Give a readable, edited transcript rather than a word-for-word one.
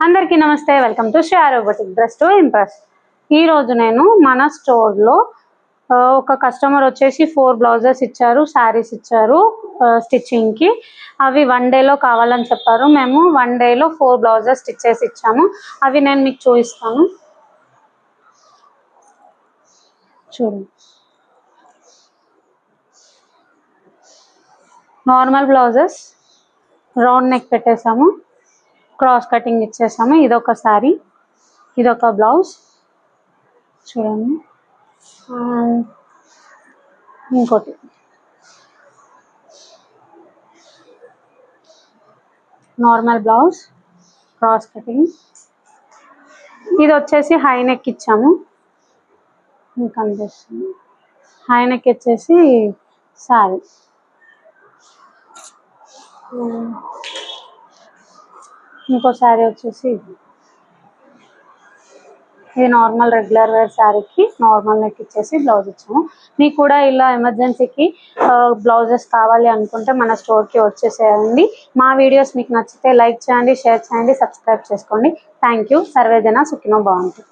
అందరికీ నమస్తే, welcome to Sri boutique dress to impress. ఈ రోజు నేను మన స్టోర్లో ఒక కస్టమర్ వచ్చేసి 4 బ్లౌజెస్ ఇచ్చారు, శారీస్ ఇచ్చారు స్టిచ్చింగ్కి. అవి 1 డేలో కావాలని చెప్పారు. మేము 1 డేలో 4 బ్లౌజెస్ స్టిచ్ చేసి ఇచ్చాము. అవి నేను మీకు చూపిస్తాను, చూడండి. నార్మల్ బ్లౌజెస్ రౌండ్ నెక్ పెట్టేసాము, క్రాస్ కటింగ్ ఇచ్చేసాము. ఇదొక శారీ, ఇదొక బ్లౌజ్ చూడండి. ఇంకోటి నార్మల్ బ్లౌజ్ క్రాస్ కటింగ్. ఇది వచ్చేసి హై నెక్ ఇచ్చాము, మీకు కనిపిస్తుంది. హై నెక్ వచ్చేసి శారీ. ఇంకో శారీ వచ్చేసి ఇది నార్మల్ రెగ్యులర్ వేర్ శారీకి నార్మల్ నెక్ ఇచ్చేసి బ్లౌజ్ ఇచ్చాము. మీకు కూడా ఇలా ఎమర్జెన్సీకి బ్లౌజెస్ కావాలి అనుకుంటే మన స్టోర్కి వచ్చేసేయండి. మా వీడియోస్ మీకు నచ్చితే లైక్ చేయండి, షేర్ చేయండి, సబ్స్క్రైబ్ చేసుకోండి. Thank you. సర్వేజన సుఖినో భవంతు.